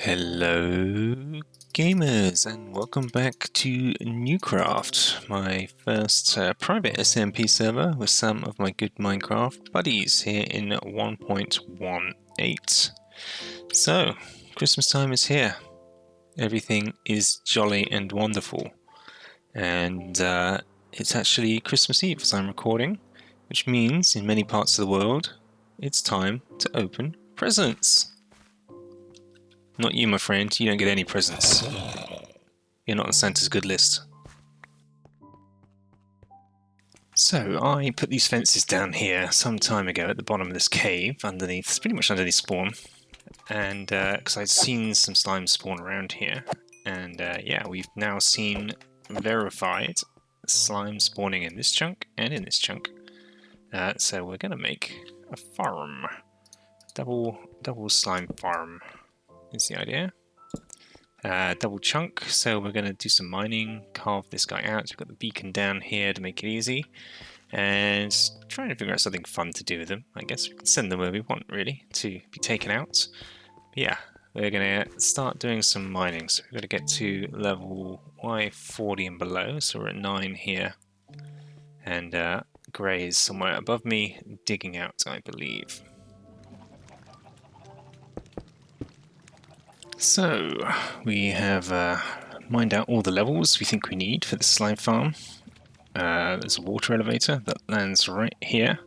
Hello gamers and welcome back to NeueCraft, my first private SMP server with some of my good Minecraft buddies here in 1.18. So, Christmas time is here. Everything is jolly and wonderful. And it's actually Christmas Eve as I'm recording, which means in many parts of the world, it's time to open presents. Not you, my friend. You don't get any presents. You're not on Santa's good list. So, I put these fences down here some time ago at the bottom of this cave, underneath, it's pretty much underneath spawn. And, because I'd seen some slime spawn around here. And, yeah, we've now seen verified slime spawning in this chunk and in this chunk. So we're going to make a farm. Double slime farm is the idea. Double chunk, so we're going to do some mining, carve this guy out. We've got the beacon down here to make it easy, and trying to figure out something fun to do with them. I guess we can send them where we want, really, to be taken out. But yeah, we're going to start doing some mining, so we've got to get to level Y40 and below, so we're at 9 here. And Grey is somewhere above me, digging out, I believe. So, we have mined out all the levels we think we need for the slime farm. There's a water elevator that lands right here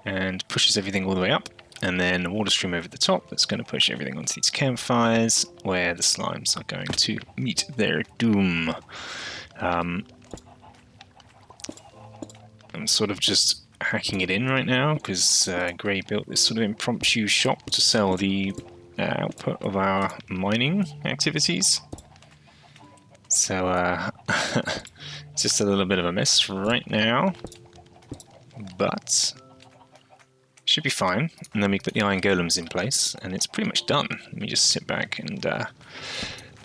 and pushes everything all the way up, and then a water stream over the top that's going to push everything onto these campfires where the slimes are going to meet their doom. I'm sort of just hacking it in right now because Grey built this sort of impromptu shop to sell the output of our mining activities. So it's just a little bit of a mess right now, but should be fine. And then we put the iron golems in place and it's pretty much done. Let me just sit back and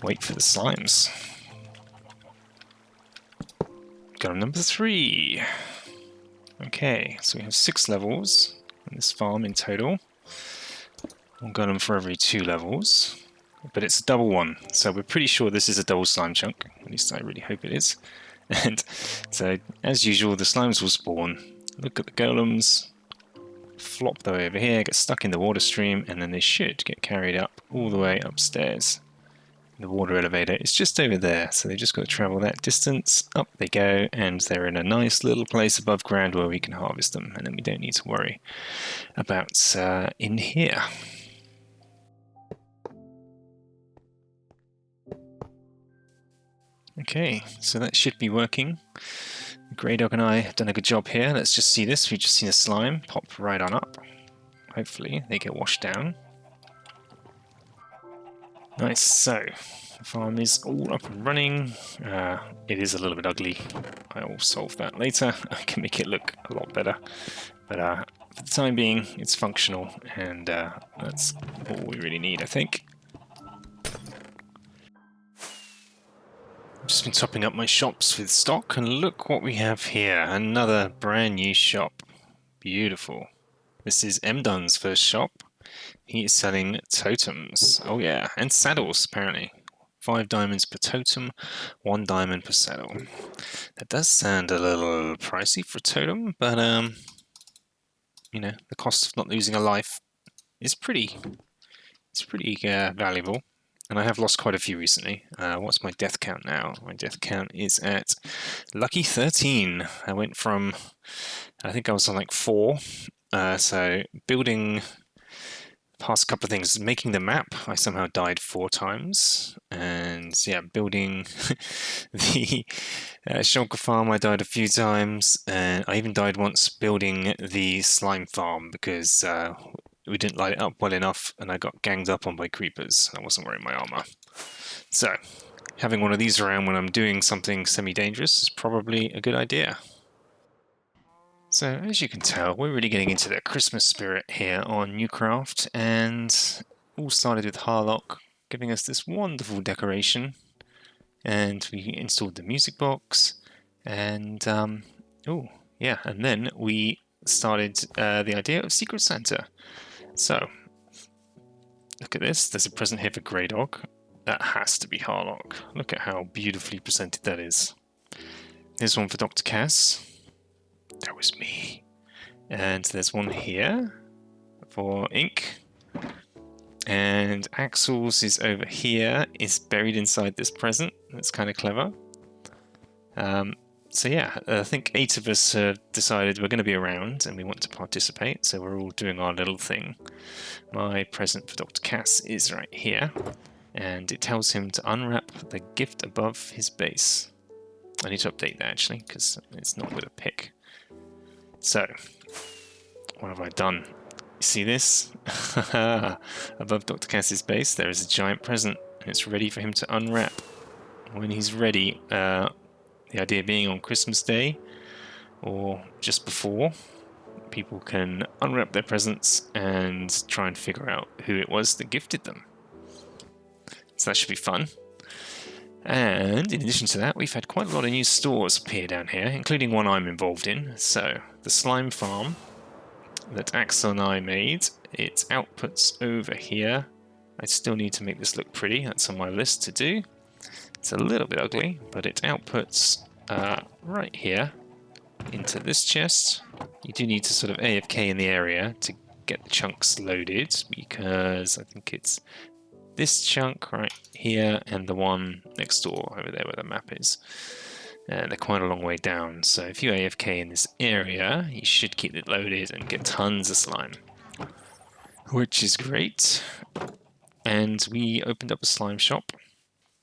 wait for the slimes. Golem number 3. Okay, so we have 6 levels in this farm in total. One golem for every 2 levels, but it's a double one, so we're pretty sure this is a double slime chunk. At least I really hope it is. And so, as usual, the slimes will spawn. Look at the golems, flop their way over here, get stuck in the water stream, and then they should get carried up all the way upstairs. The water elevator is just over there, so they've just got to travel that distance. Up they go, and they're in a nice little place above ground where we can harvest them, and then we don't need to worry about in here. Okay, so that should be working. Grey Dog and I have done a good job here. Let's just see this. We've just seen a slime pop right on up. Hopefully they get washed down. Nice, so the farm is all up and running. It is a little bit ugly. I will solve that later. I can make it look a lot better. But for the time being, it's functional, and that's all we really need, I think. I've just been topping up my shops with stock, and look what we have here. Another brand new shop. Beautiful. This is MDun's first shop. He is selling totems. Oh yeah, and saddles, apparently. 5 diamonds per totem, 1 diamond per saddle. That does sound a little pricey for a totem, but you know, the cost of not losing a life is pretty valuable. And I have lost quite a few recently. What's my death count now? My death count is at lucky 13. I went from, I think I was on like 4. So building past couple of things, making the map, I somehow died 4 times, and yeah, building the shulker farm, I died a few times, and I even died once building the slime farm because we didn't light it up well enough, and I got ganged up on by creepers. I wasn't wearing my armor. So having one of these around when I'm doing something semi-dangerous is probably a good idea. So, as you can tell, we're really getting into the Christmas spirit here on NeueCraft, and all started with Harlock giving us this wonderful decoration, and we installed the music box, and oh yeah, and then we started the idea of Secret Santa. So, Look at this. There's a present here for Grey Dog. That has to be Harlock. Look at how beautifully presented that is. Here's one for Dr. Cass. That was me. And there's one here for Ink. And Axel's is over here. It's buried inside this present. That's kind of clever. So yeah, I think 8 of us have decided we're going to be around and we want to participate. So we're all doing our little thing. My present for Dr. Cass is right here. And it tells him to unwrap the gift above his base. I need to update that actually, because it's not with a pick. So, what have I done? You see this? Above Dr. Cass's base, there is a giant present, and it's ready for him to unwrap. When he's ready, the idea being on Christmas Day, or just before, people can unwrap their presents and try and figure out who it was that gifted them. So that should be fun. And in addition to that, we've had quite a lot of new stores appear down here, including one I'm involved in. So, the slime farm that Axel and I made, its outputs over here. I still need to make this look pretty, that's on my list to do. It's a little bit ugly, but it outputs right here into this chest. You do need to sort of AFK in the area to get the chunks loaded, because I think it's this chunk right here and the one next door over there where the map is. And they're quite a long way down, so if you AFK in this area, you should keep it loaded and get tons of slime. Which is great. And we opened up a slime shop.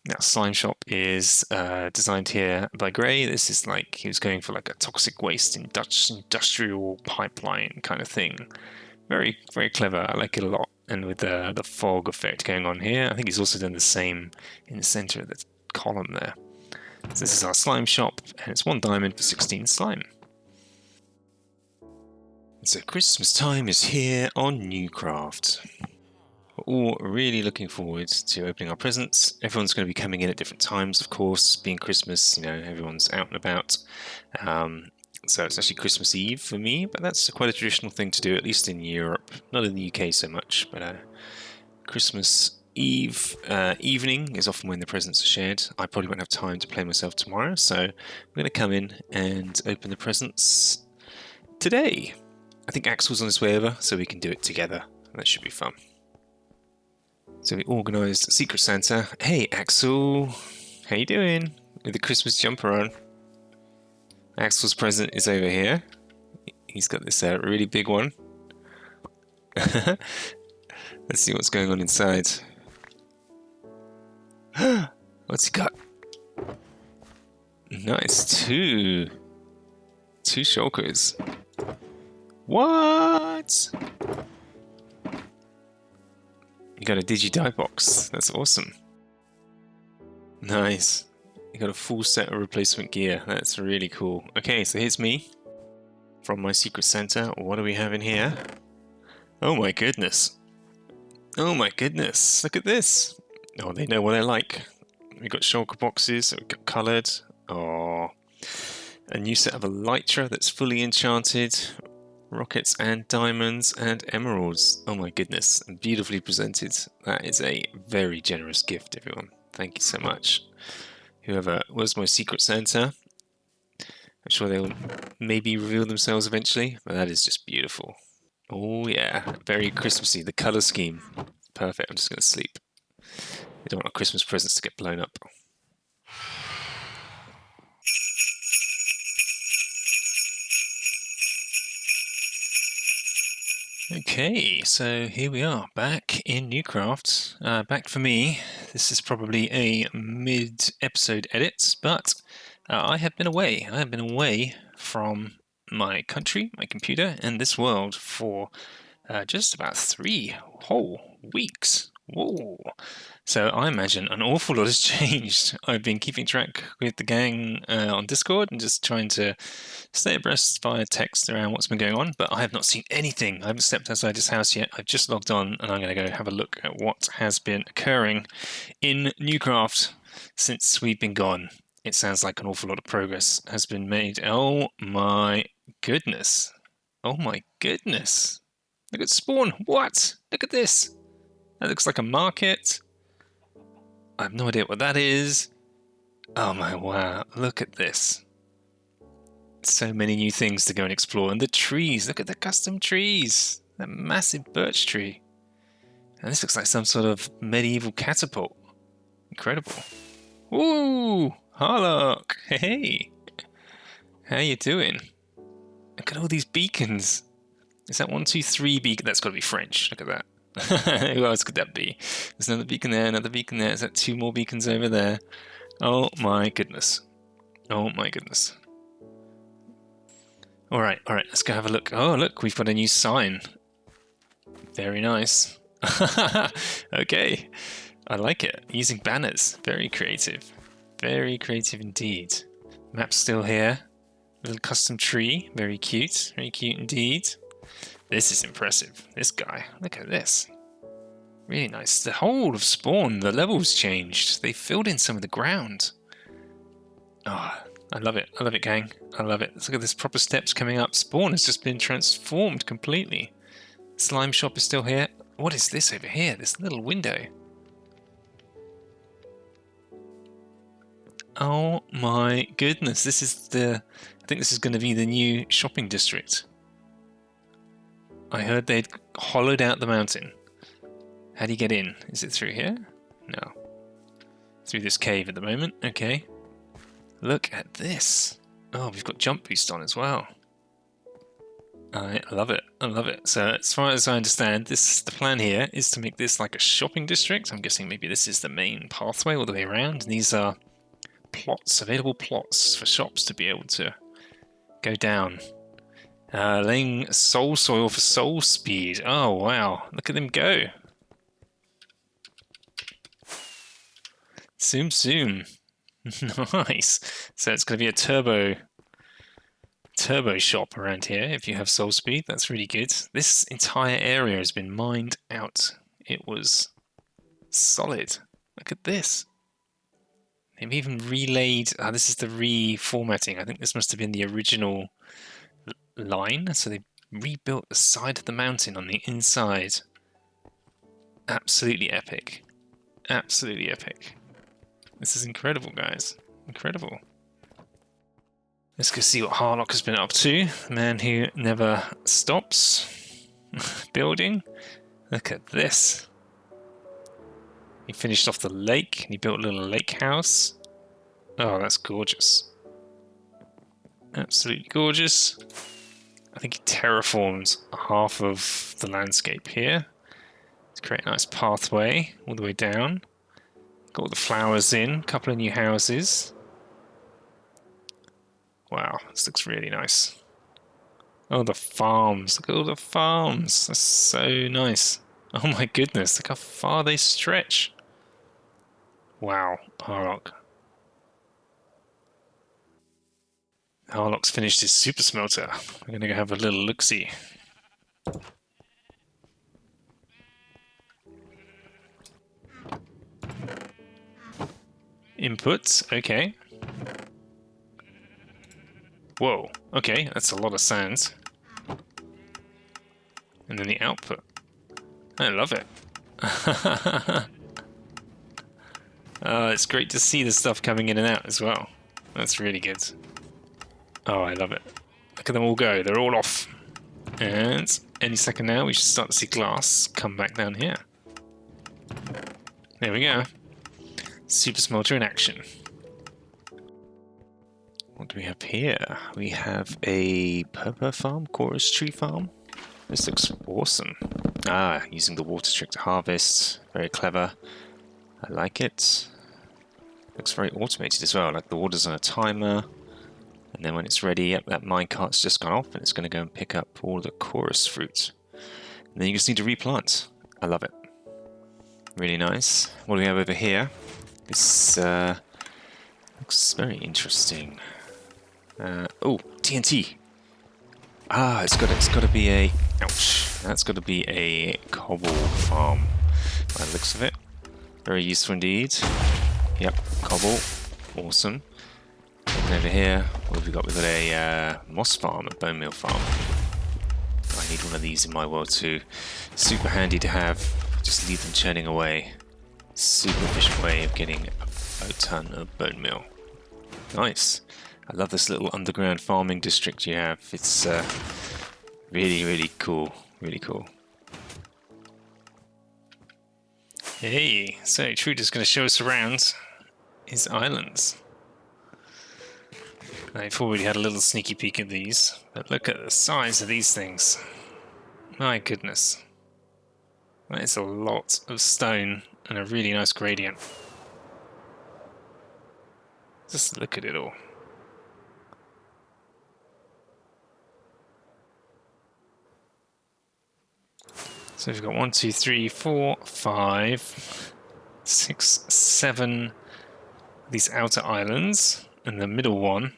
Now, slime shop is designed here by Gray. This is like, he was going for like a toxic waste industrial pipeline kind of thing. Very, very clever. I like it a lot. And with the fog effect going on here, I think he's also done the same in the center of the column there. So this is our slime shop, and it's 1 diamond for 16 slime. So Christmas time is here on NeueCraft. We're all really looking forward to opening our presents. Everyone's going to be coming in at different times, of course. Being Christmas, you know, everyone's out and about. So it's actually Christmas Eve for me, but that's quite a traditional thing to do, at least in Europe. Not in the UK so much, but Christmas Eve evening is often when the presents are shared. I probably won't have time to play myself tomorrow, so I'm going to come in and open the presents today. I think Axel's on his way over, so we can do it together. That should be fun. So we organised Secret Santa. Hey Axel, how you doing? With the Christmas jumper on. Axel's present is over here. He's got this really big one. Let's see what's going on inside. What's he got? Nice, two shulkers. What? You got a digi-die box. That's awesome. Nice. You got a full set of replacement gear. That's really cool. Okay, so here's me from my Secret Santa. What do we have in here? Oh my goodness. Oh my goodness. Look at this. Oh, they know what I like. We've got shulker boxes. We've got coloured. Oh, a new set of elytra that's fully enchanted. Rockets and diamonds and emeralds. Oh my goodness. Beautifully presented. That is a very generous gift, everyone. Thank you so much. Whoever was my Secret Santa, I'm sure they'll maybe reveal themselves eventually, but that is just beautiful. Oh yeah, very Christmassy. The colour scheme, perfect. I'm just going to sleep. We don't want our Christmas presents to get blown up. Okay, so here we are, back in NeueCraft. Back for me. This is probably a mid-episode edit, but I have been away. I have been away from my country, my computer, and this world for just about 3 whole weeks. Whoa! So I imagine an awful lot has changed. I've been keeping track with the gang on Discord and just trying to stay abreast via text around what's been going on, but I have not seen anything. I haven't stepped outside this house yet. I've just logged on and I'm going to go have a look at what has been occurring in NeueCraft since we've been gone. It sounds like an awful lot of progress has been made. Oh my goodness. Oh my goodness. Look at spawn. What? Look at this. That looks like a market. I have no idea what that is. Oh my wow, look at this. So many new things to go and explore. And the trees, look at the custom trees. That massive birch tree. And this looks like some sort of medieval catapult. Incredible. Ooh, Harlock. Hey. How you doing? Look at all these beacons. Is that 1, 2, 3 beacon? That's got to be French. Look at that. Who else could that be? There's another beacon there, another beacon there. Is that 2 more beacons over there? Oh my goodness. Oh my goodness. Alright, let's go have a look. Oh, look, we've got a new sign. Very nice. Okay, I like it. Using banners. Very creative. Very creative indeed. Map's still here. Little custom tree. Very cute. Very cute indeed. This is impressive. This guy. Look at this. Really nice. The whole of Spawn, the levels changed. They filled in some of the ground. Oh, I love it. I love it, gang. I love it. Let's look at this proper steps coming up. Spawn has just been transformed completely. Slime shop is still here. What is this over here? This little window. Oh my goodness. This is the... I think this is going to be the new shopping district. I heard they'd hollowed out the mountain. How do you get in? Is it through here? No. Through this cave at the moment. Okay. Look at this. Oh, we've got jump boost on as well. I love it. I love it. So as far as I understand, the plan here is to make this like a shopping district. I'm guessing maybe this is the main pathway all the way around. And these are plots, available plots for shops to be able to go down. Laying soul soil for soul speed. Oh, wow. Look at them go. Zoom, zoom. Nice. So it's going to be a turbo shop around here if you have soul speed. That's really good. This entire area has been mined out. It was solid. Look at this. They've even relayed... this is the reformatting. I think this must have been the original line. So they rebuilt the side of the mountain on the inside. Absolutely epic. Absolutely epic. This is incredible, guys. Incredible. Let's go see what Harlock has been up to. The man who never stops building. Look at this. He finished off the lake and he built a little lake house. Oh, that's gorgeous. Absolutely gorgeous. I think he terraformed half of the landscape here to create a nice pathway all the way down. Got all the flowers in, a couple of new houses. Wow, this looks really nice. Oh, the farms. Look at all the farms. That's so nice. Oh my goodness, look how far they stretch. Wow, Harlock. Harlock's finished his super smelter. We're going to go have a little look-see. Inputs, okay. Whoa, okay, that's a lot of sands. And then the output. I love it. It's great to see the stuff coming in and out as well. That's really good. Oh, I love it. Look at them all go. They're all off. And any second now, we should start to see glass come back down here. There we go. Super smelter in action. What do we have here? We have a purple farm, chorus tree farm. This looks awesome. Using the water trick to harvest. Very clever. I like it. Looks very automated as well. Like the water's on a timer. And then when it's ready, yep, that minecart's just gone off and it's going to go and pick up all the chorus fruit. And then you just need to replant. I love it. Really nice. What do we have over here? This looks very interesting. Oh, TNT. It's got to be a... Ouch. That's got to be a cobble farm by the looks of it. Very useful indeed. Yep, cobble. Awesome. And over here, what have we got? We've got a moss farm, a bone meal farm. I need one of these in my world too. Super handy to have just leave them churning away. Super efficient way of getting a ton of bone meal. Nice. I love this little underground farming district you have. It's really, really cool. Really cool. Hey, so Trude's going to show us around his islands. I've already had a little sneaky peek at these, but look at the size of these things. My goodness. That is a lot of stone and a really nice gradient. Just look at it all. So we've got 1, 2, 3, 4, 5, 6, 7 these outer islands, and the middle one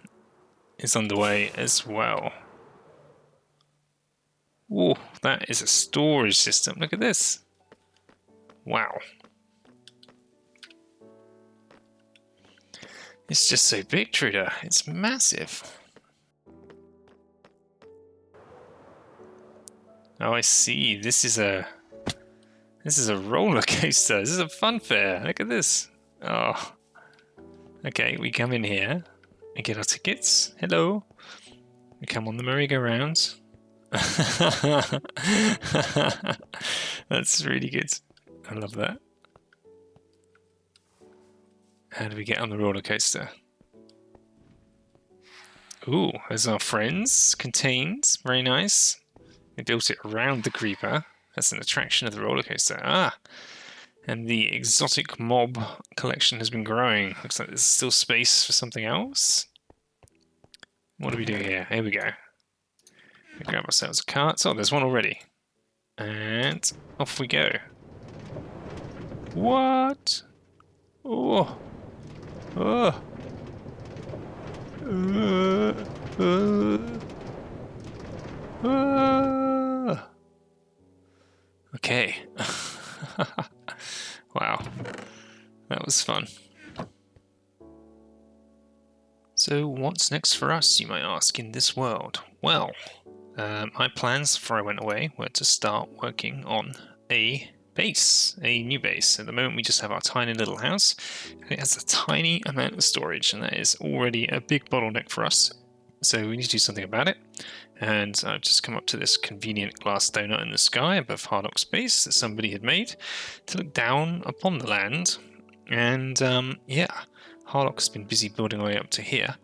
is underway as well. Whoa, that is a storage system. Look at this. Wow. It's just so big, Trude. It's massive. Oh, I see. This is a roller coaster. This is a fun fair. Look at this. Oh. Okay, we come in here. We get our tickets. Hello. We come on the merry-go-round. That's really good. I love that. How do we get on the roller coaster? Ooh, there's our friends contained. Very nice. We built it around the creeper. That's an attraction of the roller coaster. Ah! And the exotic mob collection has been growing. Looks like there's still space for something else. What do we do here? Here we go. We grab ourselves a cart. Oh, there's one already. And off we go. What? Oh. Oh. Okay. Wow. That was fun. So what's next for us, you might ask, in this world? Well, my plans before I went away were to start working on a base, a new base. At the moment we just have our tiny little house, and it has a tiny amount of storage, and that is already a big bottleneck for us. So we need to do something about it. And I've just come up to this convenient glass donut in the sky above Harlock's base that somebody had made to look down upon the land. And yeah, Harlock's been busy building our way up to here.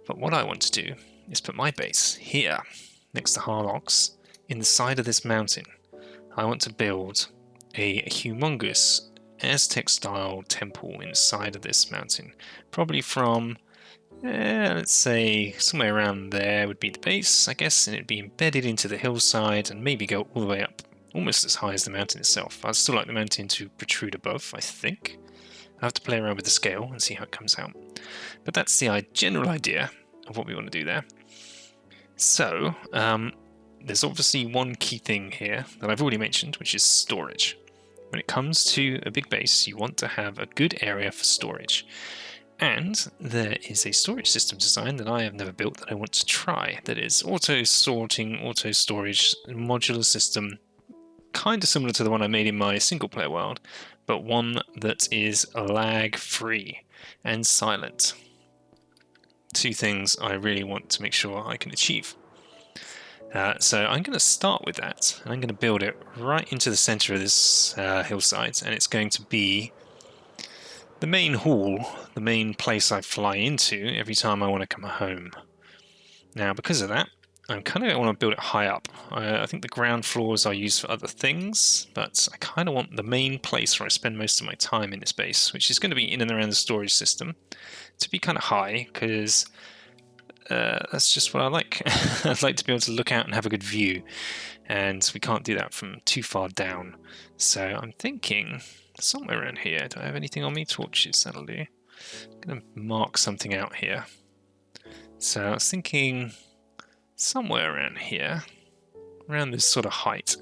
But what I want to do is put my base here, next to Harlock's, in the side of this mountain. I want to build a humongous Aztec-style temple inside of this mountain. Probably from, let's say, somewhere around there would be the base, I guess, and it'd be embedded into the hillside and maybe go all the way up, almost as high as the mountain itself. I'd still like the mountain to protrude above, I think. I have to play around with the scale and see how it comes out. But that's the general idea of what we want to do there. So, there's obviously one key thing here that I've already mentioned, which is storage. When it comes to a big base, you want to have a good area for storage. And there is a storage system design that I have never built that I want to try. That is auto-sorting, auto-storage, modular system, kind of similar to the one I made in my single-player world, but one that is lag-free and silent. Two things I really want to make sure I can achieve. So I'm going to start with that, and I'm going to build it right into the center of this hillside, and it's going to be the main hall, the main place I fly into every time I want to come home. Now, because of that, I kind of want to build it high up. I think the ground floors are used for other things, but I kind of want the main place where I spend most of my time in this base, which is going to be in and around the storage system, to be kind of high, because that's just what I like. I'd like to be able to look out and have a good view, and we can't do that from too far down. So I'm thinking somewhere around here. Do I have anything on me? Torches, that'll do. I'm going to mark something out here. So I was thinking somewhere around here, around this sort of height,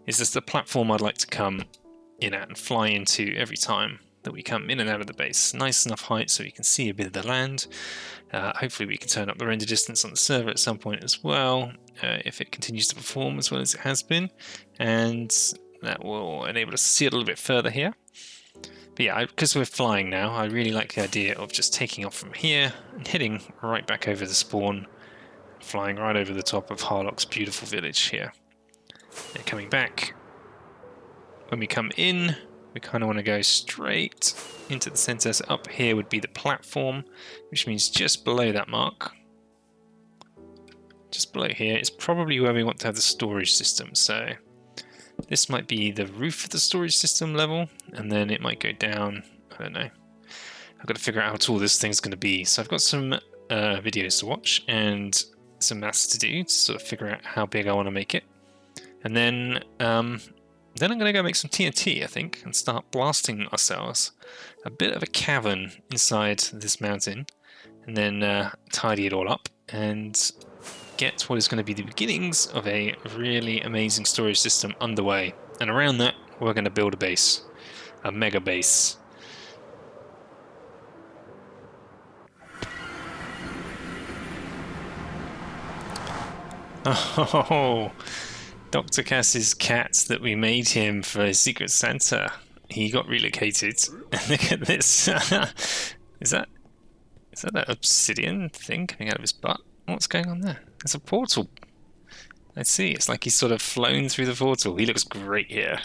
is this the platform I'd like to come in at and fly into every time that we come in and out of the base. Nice enough height so we can see a bit of the land. Hopefully we can turn up the render distance on the server at some point as well, if it continues to perform as well as it has been. And that will enable us to see it a little bit further here. But yeah, because we're flying now, I really like the idea of just taking off from here and heading right back over the spawn, flying right over the top of Harlock's beautiful village here. And coming back, when we come in, we kind of want to go straight into the center. So up here would be the platform, which means just below that mark. Just below here is probably where we want to have the storage system. So this might be the roof of the storage system level, and then it might go down. I don't know. I've got to figure out how tall this thing's going to be. So I've got some videos to watch and some maths to do to sort of figure out how big I want to make it. And then I'm going to go make some TNT, I think, and start blasting ourselves a bit of a cavern inside this mountain, and then tidy it all up and get what is going to be the beginnings of a really amazing storage system underway. And around that, we're going to build a base, a mega base. Oh, Dr. Cass's cat that we made him for his Secret Santa, he got relocated. And look at this. Is that that obsidian thing coming out of his butt? What's going on there? There's a portal. Let's see. It's like he's sort of flown through the portal. He looks great here.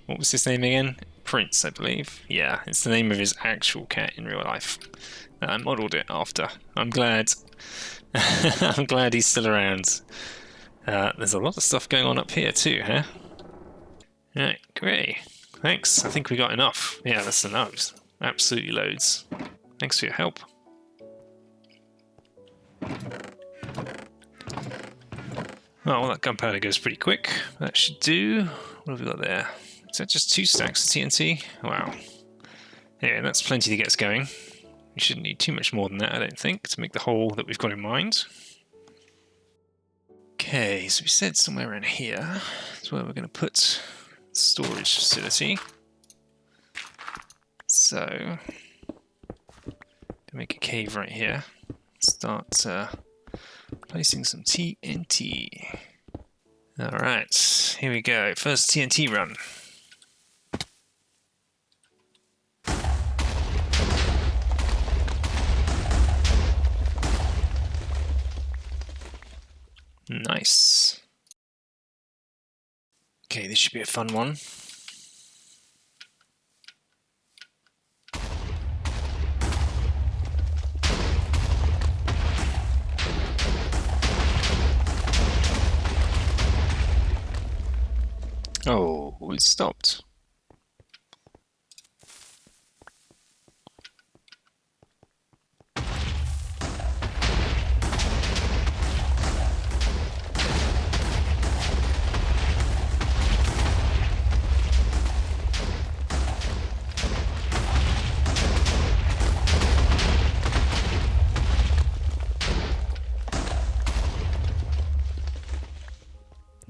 What was his name again? Prince, I believe. Yeah, it's the name of his actual cat in real life. I modelled it after. I'm glad. I'm glad he's still around. There's a lot of stuff going on up here too, huh? Right, great. Thanks. I think we got enough. Yeah, that's enough. Absolutely loads. Thanks for your help. Oh, well, that gunpowder goes pretty quick. That should do. What have we got there? Is that just 2 stacks of TNT? Wow. Anyway, that's plenty to get us going. We shouldn't need too much more than that, I don't think, to make the hole that we've got in mind. Okay, so we said somewhere around here is where we're going to put the storage facility. So, make a cave right here. Start placing some TNT. Alright, here we go. First TNT run. Nice. Okay, this should be a fun one. Oh, it stopped.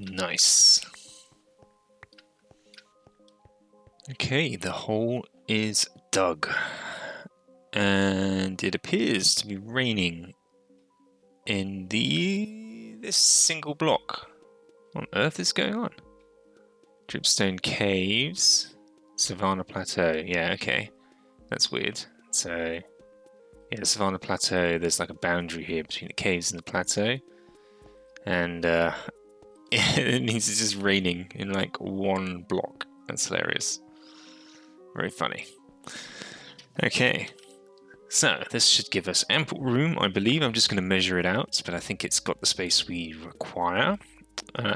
Nice. Okay, the hole is dug. And it appears to be raining in this single block. What on earth is going on? Dripstone Caves, Savannah Plateau. Yeah, okay. That's weird. So, yeah, Savannah Plateau, there's like a boundary here between the caves and the plateau. And it means it's just raining in like one block. That's hilarious. Very funny. Okay. So, this should give us ample room, I believe. I'm just going to measure it out, but I think it's got the space we require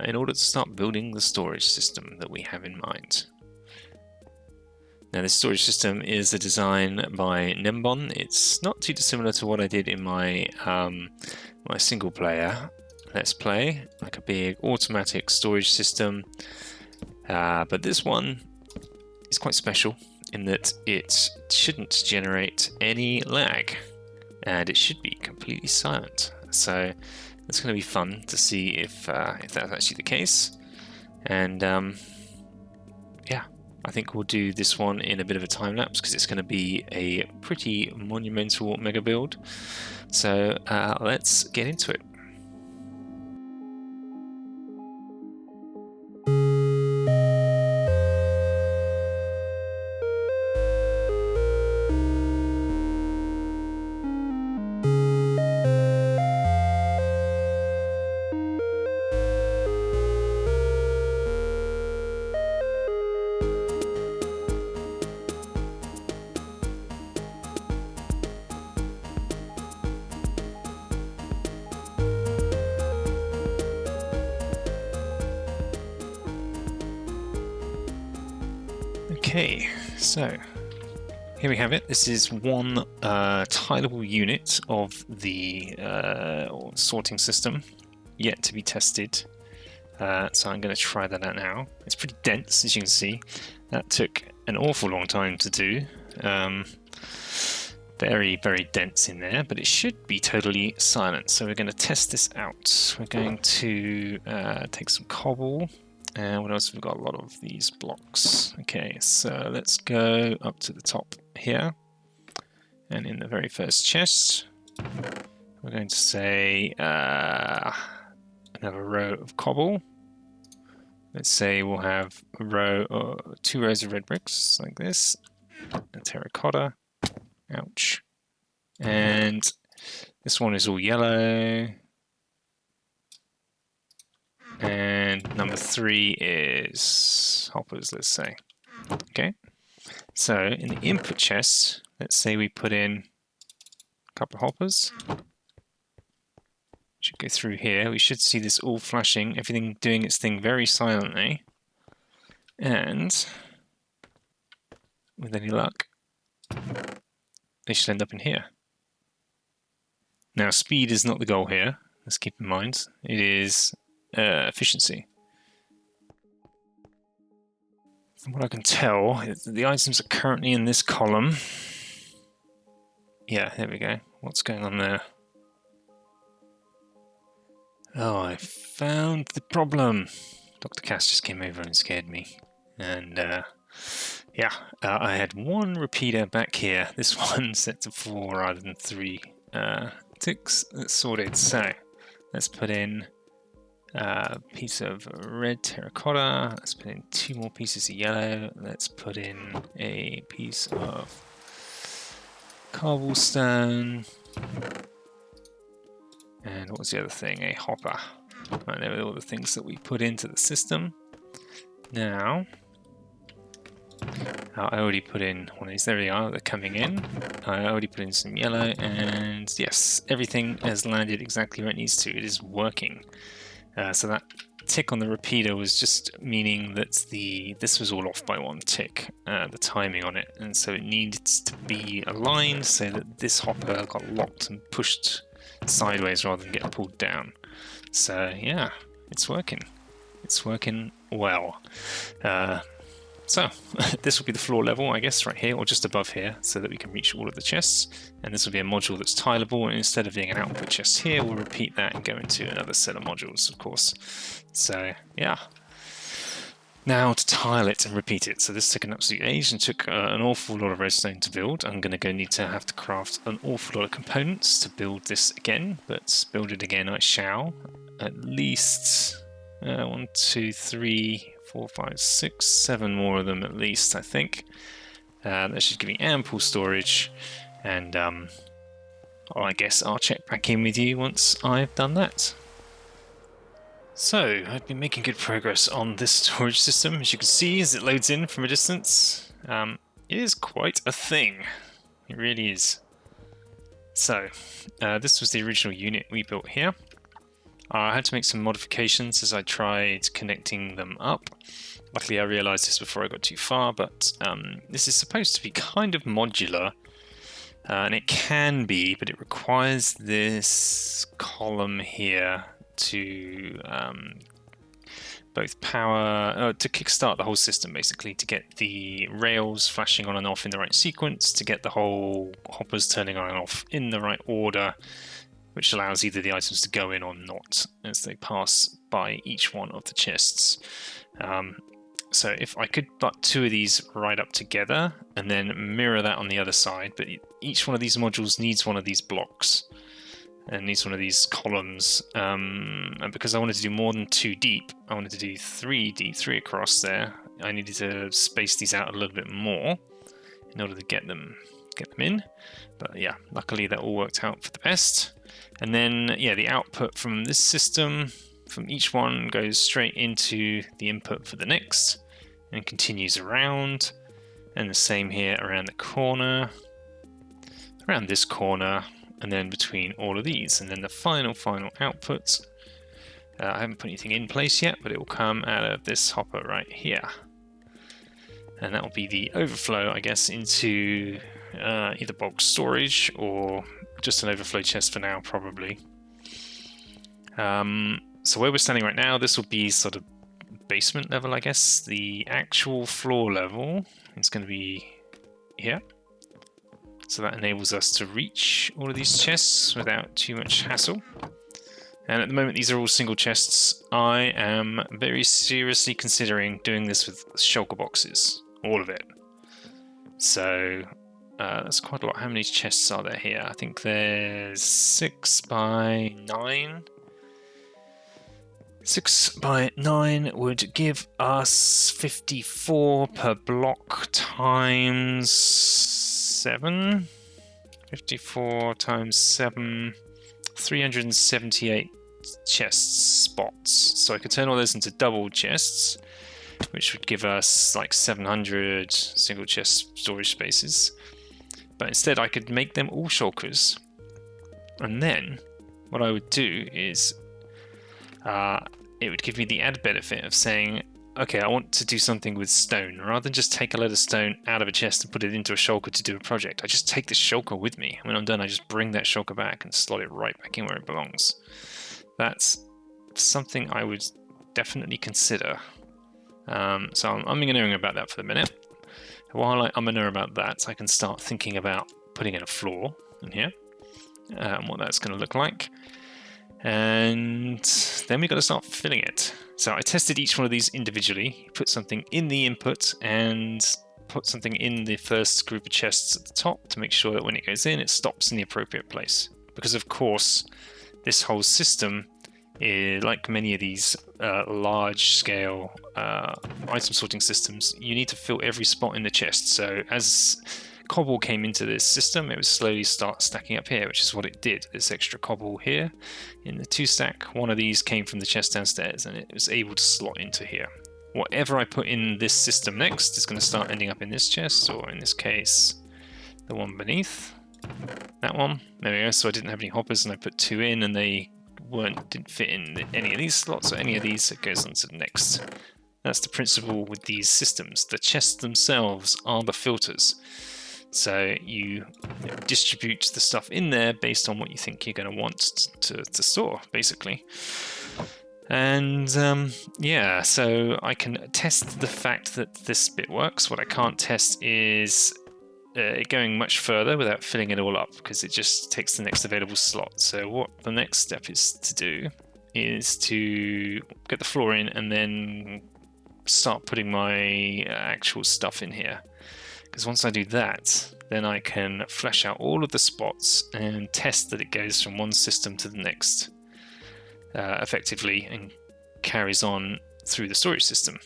in order to start building the storage system that we have in mind. Now, this storage system is a design by Nembon. It's not too dissimilar to what I did in my my single player Let's Play, like a big automatic storage system. But this one is quite special in that it shouldn't generate any lag, and it should be completely silent. So it's going to be fun to see if that's actually the case. And yeah, I think we'll do this one in a bit of a time lapse because it's going to be a pretty monumental mega build. So let's get into it. Okay, so here we have it. This is one tileable unit of the sorting system, yet to be tested. So I'm going to try that out now. It's pretty dense, as you can see. That took an awful long time to do. Very, very dense in there, but it should be totally silent. So we're going to test this out. We're going to take some cobble. And what else have we got? A lot of these blocks. Okay, so let's go up to the top here. And in the very first chest, we're going to say another row of cobble. Let's say we'll have a row or 2 rows of red bricks like this. A terracotta. Ouch. And this one is all yellow. And number 3 is hoppers, let's say. Okay. So in the input chest, let's say we put in a couple of hoppers. Should go through here. We should see this all flashing, everything doing its thing very silently. And with any luck, they should end up in here. Now, speed is not the goal here. Let's keep in mind. It is efficiency. From what I can tell, the items are currently in this column. Yeah, there we go. What's going on there? Oh, I found the problem. Dr. Cass just came over and scared me. And yeah, I had 1 repeater back here. This one set to 4 rather than 3 ticks. That's sorted. So let's put in a piece of red terracotta. Let's put in 2 more pieces of yellow. Let's put in a piece of cobblestone. And what was the other thing? A hopper. Right, there were all the things that we put into the system. Now, I already put in one of these. There we are, they're coming in. I already put in some yellow, and yes, everything has landed exactly where it needs to. It is working. So that tick on the repeater was just meaning that this was all off by 1 tick, the timing on it, and so it needs to be aligned so that this hopper got locked and pushed sideways rather than get pulled down. So yeah, it's working. It's working well. So this will be the floor level, I guess, right here or just above here, so that we can reach all of the chests. And this will be a module that's tileable, and instead of being an output chest here, we'll repeat that and go into another set of modules, of course. So yeah. Now to tile it and repeat it. So this took an absolute age and took an awful lot of redstone to build. I'm going to have to craft an awful lot of components to build this again, but build it again I shall. At least 1, 2, 3, 4, 5, 6, 7 more of them at least, I think. That should give me ample storage, and I guess I'll check back in with you once I've done that. So, I've been making good progress on this storage system, as you can see as it loads in from a distance. It is quite a thing. It really is. So, this was the original unit we built here. I had to make some modifications as I tried connecting them up. Luckily I realised this before I got too far, but this is supposed to be kind of modular. And it can be, but it requires this column here to both power, to kickstart the whole system basically, to get the rails flashing on and off in the right sequence, to get the whole hoppers turning on and off in the right order, which allows either the items to go in or not as they pass by each one of the chests. So if I could put 2 of these right up together and then mirror that on the other side, but each one of these modules needs one of these blocks and needs one of these columns. And because I wanted to do more than 2 deep, I wanted to do 3 deep, 3 across there. I needed to space these out a little bit more in order to get them in. But yeah, luckily that all worked out for the best. And then, yeah, the output from this system, from each one, goes straight into the input for the next and continues around. And the same here around the corner, around this corner, and then between all of these. And then the final output, I haven't put anything in place yet, but it will come out of this hopper right here. and that will be the overflow, I guess, into either bulk storage or just an overflow chest for now, probably. So where we're standing right now, this will be sort of basement level, I guess. The actual floor level is going to be here. So that enables us to reach all of these chests without too much hassle. And at the moment, these are all single chests. I am very seriously considering doing this with shulker boxes, all of it. So that's quite a lot. How many chests are there here? I think there's 6 by 9. 6 by 9 would give us 54 per block times 7. 54 times 7, 378 chest spots. So I could turn all those into double chests, which would give us like 700 single chest storage spaces. But instead I could make them all shulkers. And then what I would do is it would give me the added benefit of saying, okay, I want to do something with stone. Rather than just take a load of stone out of a chest and put it into a shulker to do a project, I just take the shulker with me. When I'm done, I just bring that shulker back and slot it right back in where it belongs. That's something I would definitely consider. So I'm umming about that for the minute. While I'm about that, I can start thinking about putting in a floor in here, what that's going to look like. And then we've got to start filling it. So I tested each one of these individually, put something in the input and put something in the first group of chests at the top to make sure that when it goes in, it stops in the appropriate place. Because of course, this whole system, like many of these large-scale item sorting systems, you need to fill every spot in the chest. So as cobble came into this system, it would slowly start stacking up here, which is what it did. This extra cobble here in the 2-stack, one of these came from the chest downstairs and it was able to slot into here. Whatever I put in this system next is going to start ending up in this chest, or in this case, the one beneath. That one. There we go. So I didn't have any hoppers and I put 2 in and they didn't fit in any of these slots or any of these, so it goes on to the next. That's the principle with these systems. The chests themselves are the filters. So you distribute the stuff in there based on what you think you're going to want to store, basically. And yeah, so I can test the fact that this bit works. What I can't test is it going much further without filling it all up, because it just takes the next available slot. So what the next step is to do is to get the floor in and then start putting my actual stuff in here. Because once I do that, then I can flesh out all of the spots and test that it goes from one system to the next effectively and carries on through the storage system.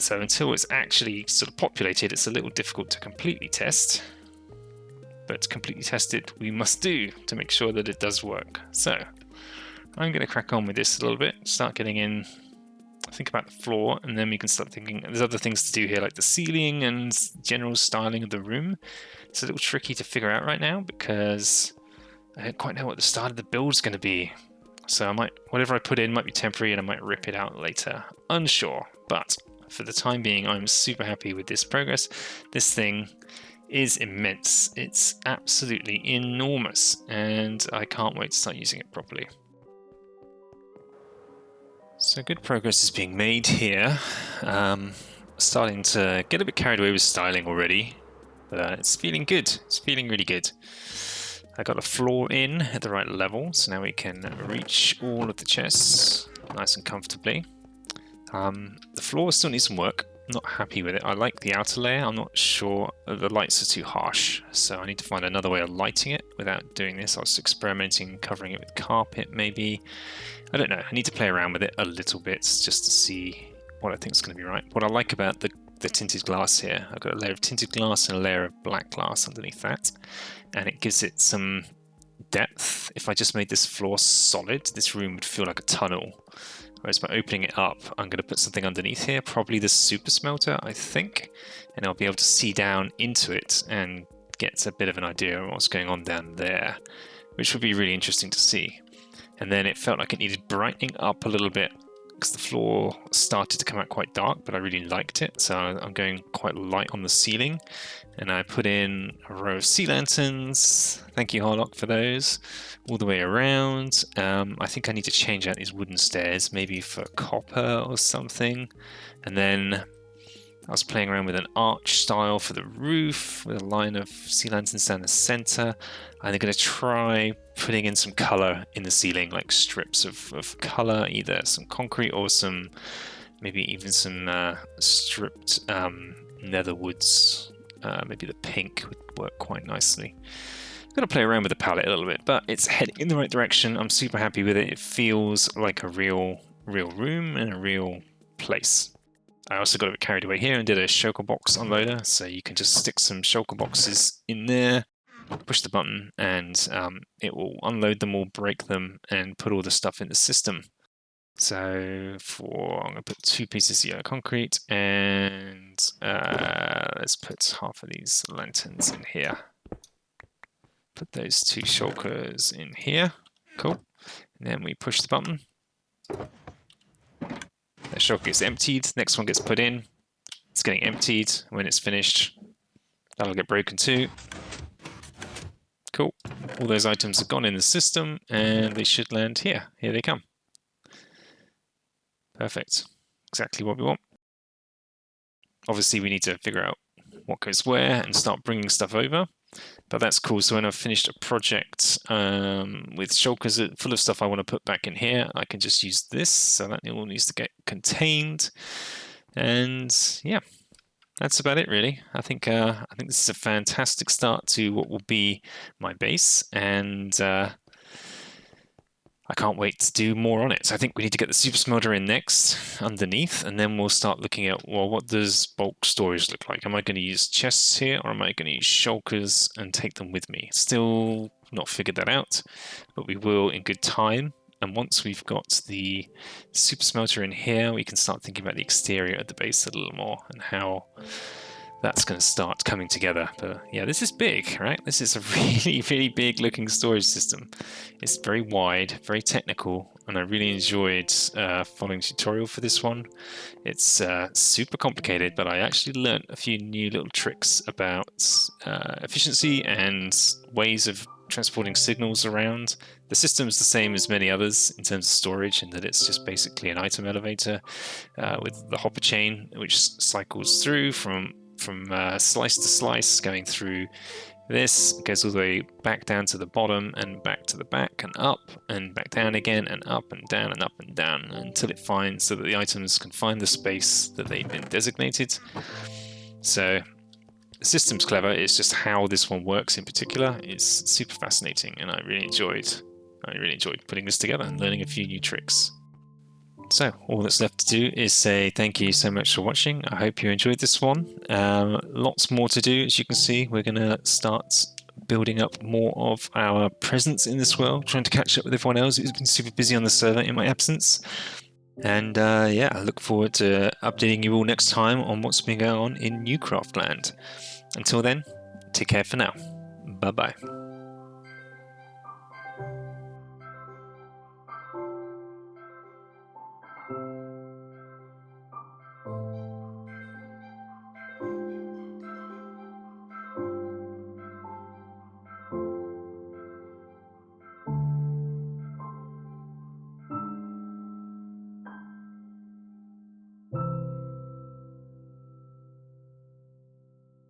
So until it's actually sort of populated, it's a little difficult to completely test. But to completely test it, we must do to make sure that it does work. So I'm going to crack on with this a little bit, start getting in, think about the floor, and then we can start thinking there's other things to do here, like the ceiling and general styling of the room. It's a little tricky to figure out right now because I don't quite know what the start of the build is going to be. So whatever I put in might be temporary and I might rip it out later. Unsure, but for the time being, I'm super happy with this progress. This thing is immense. It's absolutely enormous, and I can't wait to start using it properly. So good progress is being made here. Starting to get a bit carried away with styling already, but it's feeling good. It's feeling really good. I got a floor in at the right level, so now we can reach all of the chests nice and comfortably. The floor still needs some work. I'm not happy with it. I like the outer layer. I'm not sure the lights are too harsh, so I need to find another way of lighting it without doing this. I was experimenting covering it with carpet maybe. I don't know. I need to play around with it a little bit just to see what I think is going to be right. What I like about the tinted glass here, I've got a layer of tinted glass and a layer of black glass underneath that, and it gives it some depth. If I just made this floor solid, this room would feel like a tunnel. Whereas by opening it up, I'm going to put something underneath here, probably the super smelter, I think, and I'll be able to see down into it and get a bit of an idea of what's going on down there, which would be really interesting to see. And then it felt like it needed brightening up a little bit because the floor started to come out quite dark, but I really liked it, so I'm going quite light on the ceiling. And I put in a row of sea lanterns. Thank you, Harlock, for those. All the way around. I think I need to change out these wooden stairs, maybe for copper or something. And then I was playing around with an arch style for the roof, with a line of sea lanterns down the center. I'm going to try putting in some color in the ceiling, like strips of color, either some concrete or some, maybe even some stripped nether woods. Maybe the pink would work quite nicely. I'm going to play around with the palette a little bit, but it's heading in the right direction. I'm super happy with it. It feels like a real room and a real place. I also got a bit carried away here and did a shulker box unloader, so you can just stick some shulker boxes in there, push the button, and it will unload them all, break them, and put all the stuff in the system. So I'm going to put 2 pieces of yellow concrete, and let's put half of these lanterns in here. Put those 2 shulkers in here. Cool. And then we push the button. That shulker gets emptied. Next one gets put in. It's getting emptied. When it's finished, that'll get broken too. Cool. All those items have gone in the system, and they should land here. Here they come. Perfect. Exactly what we want. Obviously, we need to figure out what goes where and start bringing stuff over. But that's cool. So when I've finished a project with shulkers full of stuff I want to put back in here, I can just use this. So that all needs to get contained. And yeah, that's about it, really. I think this is a fantastic start to what will be my base, and I can't wait to do more on it. So I think we need to get the super smelter in next underneath, and then we'll start looking at, well, what does bulk storage look like? Am I going to use chests here, or am I going to use shulkers and take them with me? Still not figured that out, but we will in good time. And once we've got the super smelter in here, we can start thinking about the exterior of the base a little more and how that's going to start coming together. But yeah, this is big, right? This is a really big looking storage system. It's very wide, very technical, and I really enjoyed following the tutorial for this one. It's super complicated, but I actually learned a few new little tricks about efficiency and ways of transporting signals around. The system's the same as many others in terms of storage, in that it's just basically an item elevator with the hopper chain, which cycles through from slice to slice, going through this, goes all the way back down to the bottom and back to the back and up and back down again and up and down and up and down until it finds, so that the items can find the space that they've been designated. So the system's clever. It's just how this one works in particular is super fascinating, and I really enjoyed putting this together and learning a few new tricks. So all that's left to do is say thank you so much for watching. I hope you enjoyed this one. Lots more to do, as you can see. We're going to start building up more of our presence in this world, trying to catch up with everyone else who's been super busy on the server in my absence. And yeah, I look forward to updating you all next time on what's been going on in NeueCraft land. Until then, take care for now. Bye-bye.